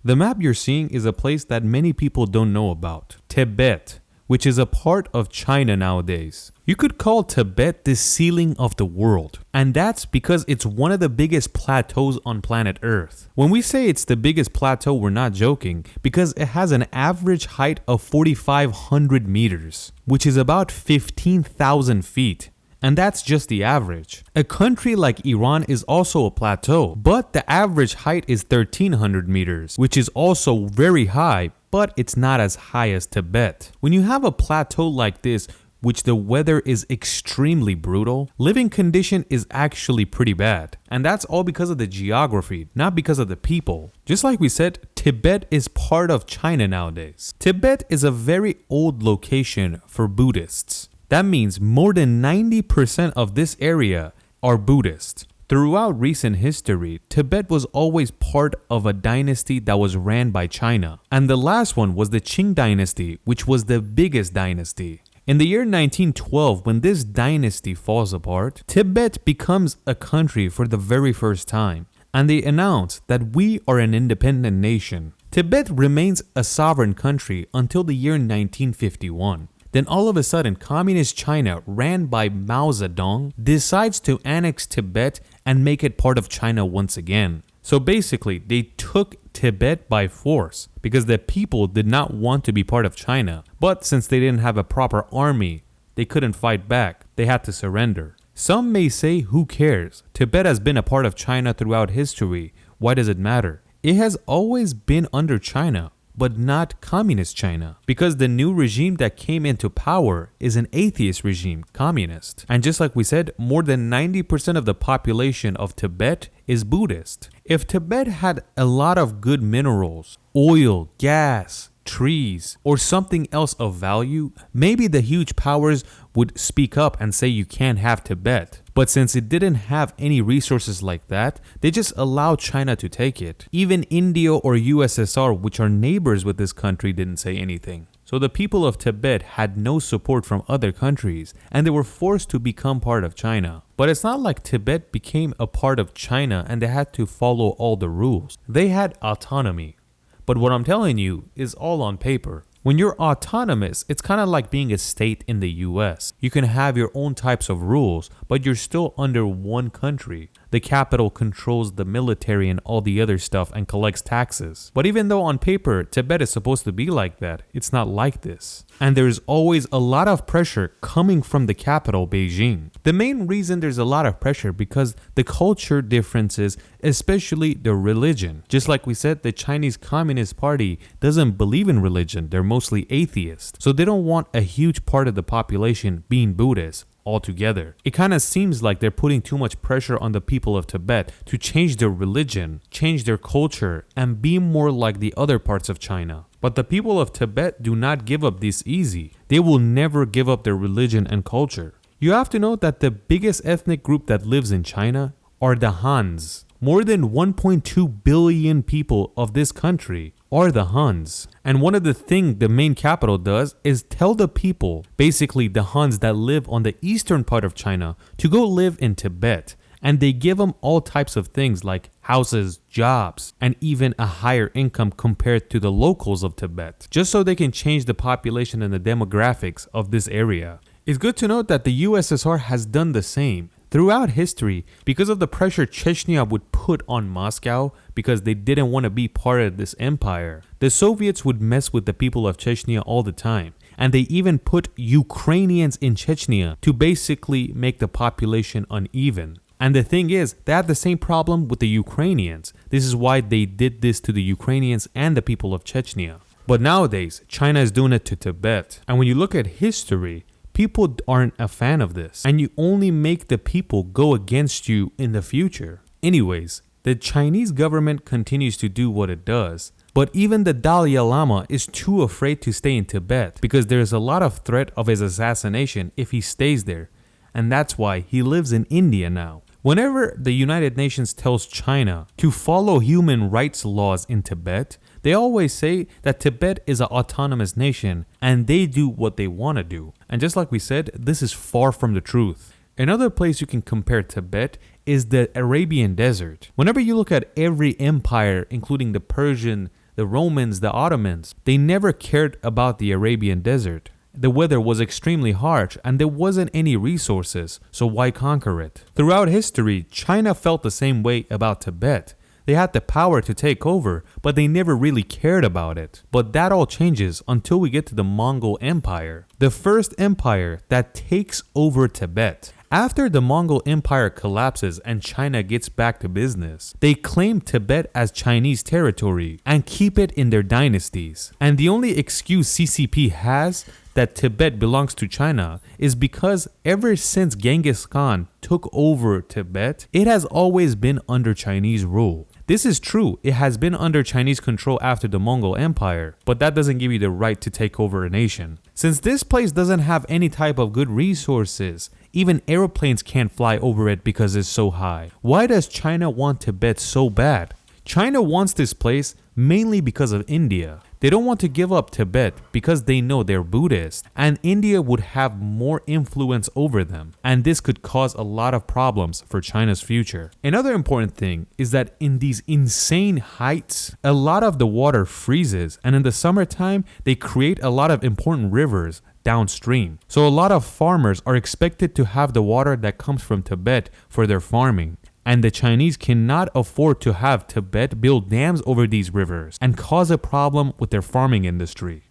The map you're seeing is a place that many people don't know about, Tibet, which is a part of China nowadays. You could call Tibet the ceiling of the world, and that's because it's one of the biggest plateaus on planet Earth. When we say it's the biggest plateau, we're not joking, because it has an average height of 4,500 meters, which is about 15,000 feet. And that's just the average. A country like Iran is also a plateau, but the average height is 1,300 meters, which is also very high, but it's not as high as Tibet. When you have a plateau like this, which the weather is extremely brutal, living condition is actually pretty bad. And that's all because of the geography, not because of the people. Just like we said, Tibet is part of China nowadays. Tibet is a very old location for Buddhists. That means more than 90% of this area are Buddhist. Throughout recent history, Tibet was always part of a dynasty that was ran by China. And the last one was the Qing dynasty, which was the biggest dynasty. In the year 1912, when this dynasty falls apart, Tibet becomes a country for the very first time. And they announce that we are an independent nation. Tibet remains a sovereign country until the year 1951. Then all of a sudden, Communist China, ran by Mao Zedong, decides to annex Tibet and make it part of China once again. So basically, they took Tibet by force because the people did not want to be part of China. But since they didn't have a proper army, they couldn't fight back. They had to surrender. Some may say, who cares? Tibet has been a part of China throughout history. Why does it matter? It has always been under China, but not communist China, because the new regime that came into power is an atheist regime, communist. And just like we said, more than 90% of the population of Tibet is Buddhist. If Tibet had a lot of good minerals, oil, gas, trees, or something else of value, maybe the huge powers would speak up and say you can't have Tibet. But since it didn't have any resources like that, they just allowed China to take it. Even India or USSR, which are neighbors with this country, didn't say anything. So the people of Tibet had no support from other countries, and they were forced to become part of China. But it's not like Tibet became a part of China and they had to follow all the rules. They had autonomy. But what I'm telling you is all on paper. When you're autonomous, it's kind of like being a state in the US. You can have your own types of rules, but you're still under one country. The capital controls the military and all the other stuff and collects taxes. But even though on paper, Tibet is supposed to be like that, it's not like this. And there's always a lot of pressure coming from the capital, Beijing. The main reason there's a lot of pressure because the culture differences, especially the religion. Just like we said, the Chinese Communist Party doesn't believe in religion. They're mostly atheist. So they don't want a huge part of the population being Buddhist altogether. It kind of seems like they're putting too much pressure on the people of Tibet to change their religion, change their culture, and be more like the other parts of China. But the people of Tibet do not give up this easy. They will never give up their religion and culture. You have to know that the biggest ethnic group that lives in China are the Hans. More than 1.2 billion people of this country are the Huns. And one of the things the main capital does is tell the people, basically the Huns that live on the eastern part of China, to go live in Tibet. And they give them all types of things like houses, jobs, and even a higher income compared to the locals of Tibet, just so they can change the population and the demographics of this area. It's good to note that the USSR has done the same. Throughout history, because of the pressure Chechnya would put on Moscow because they didn't want to be part of this empire, the Soviets would mess with the people of Chechnya all the time. And they even put Ukrainians in Chechnya to basically make the population uneven. And the thing is, they had the same problem with the Ukrainians. This is why they did this to the Ukrainians and the people of Chechnya. But nowadays, China is doing it to Tibet. And when you look at history, people aren't a fan of this, and you only make the people go against you in the future. Anyways, the Chinese government continues to do what it does, but even the Dalai Lama is too afraid to stay in Tibet because there's a lot of threat of his assassination if he stays there, and that's why he lives in India now. Whenever the United Nations tells China to follow human rights laws in Tibet, they always say that Tibet is an autonomous nation and they do what they want to do. And just like we said, this is far from the truth. Another place you can compare Tibet is the Arabian Desert. Whenever you look at every empire, including the Persian, the Romans, the Ottomans, they never cared about the Arabian desert. The weather was extremely harsh and there wasn't any resources, so why conquer it? Throughout history, China felt the same way about Tibet. They had the power to take over, but they never really cared about it. But that all changes until we get to the Mongol Empire, the first empire that takes over Tibet. After the Mongol Empire collapses and China gets back to business, they claim Tibet as Chinese territory and keep it in their dynasties. And the only excuse CCP has that Tibet belongs to China is because ever since Genghis Khan took over Tibet, it has always been under Chinese rule. This is true, it has been under Chinese control after the Mongol Empire, but that doesn't give you the right to take over a nation. Since this place doesn't have any type of good resources, even airplanes can't fly over it because it's so high. Why does China want Tibet so bad? China wants this place mainly because of India. They don't want to give up Tibet because they know they're Buddhist and India would have more influence over them, and this could cause a lot of problems for China's future. Another important thing is that in these insane heights, a lot of the water freezes, and in the summertime, they create a lot of important rivers downstream. So a lot of farmers are expected to have the water that comes from Tibet for their farming. And the Chinese cannot afford to have Tibet build dams over these rivers and cause a problem with their farming industry.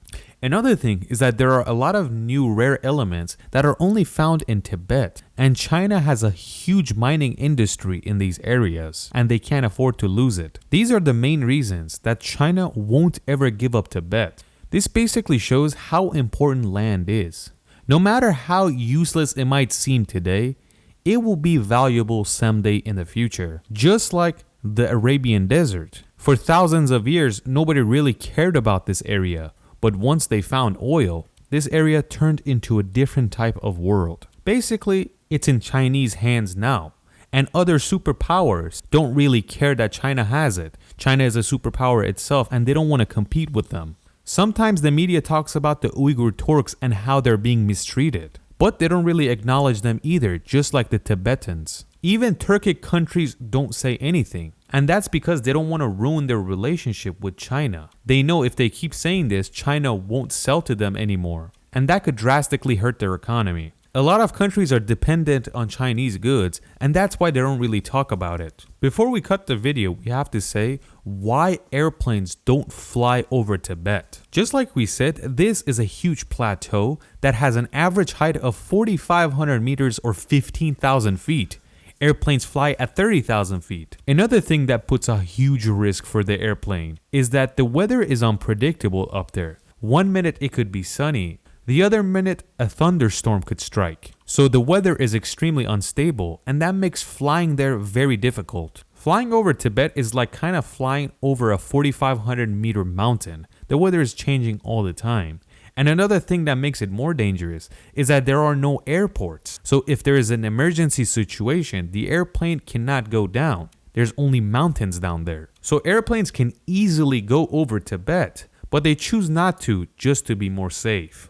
Another thing is that there are a lot of new rare elements that are only found in Tibet, and China has a huge mining industry in these areas, and they can't afford to lose it. These are the main reasons that China won't ever give up Tibet. This basically shows how important land is. No matter how useless it might seem today, it will be valuable someday in the future, just like the Arabian desert. For thousands of years, nobody really cared about this area, but once they found oil, this area turned into a different type of world. Basically, it's in Chinese hands now, and other superpowers don't really care that China has it. China is a superpower itself, and they don't want to compete with them. Sometimes the media talks about the Uyghur Turks and how they're being mistreated. But they don't really acknowledge them either, just like the Tibetans. Even Turkic countries don't say anything. And that's because they don't want to ruin their relationship with China. They know if they keep saying this, China won't sell to them anymore. And that could drastically hurt their economy. A lot of countries are dependent on Chinese goods, and that's why they don't really talk about it. Before we cut the video, we have to say why airplanes don't fly over Tibet. Just like we said, this is a huge plateau that has an average height of 4,500 meters or 15,000 feet. Airplanes fly at 30,000 feet. Another thing that puts a huge risk for the airplane is that the weather is unpredictable up there. One minute it could be sunny, the other minute a thunderstorm could strike. So the weather is extremely unstable, and that makes flying there very difficult. Flying over Tibet is like kind of flying over a 4,500 meter mountain. The weather is changing all the time. And another thing that makes it more dangerous is that there are no airports. So if there is an emergency situation, the airplane cannot go down. There's only mountains down there. So airplanes can easily go over Tibet, but they choose not to just to be more safe.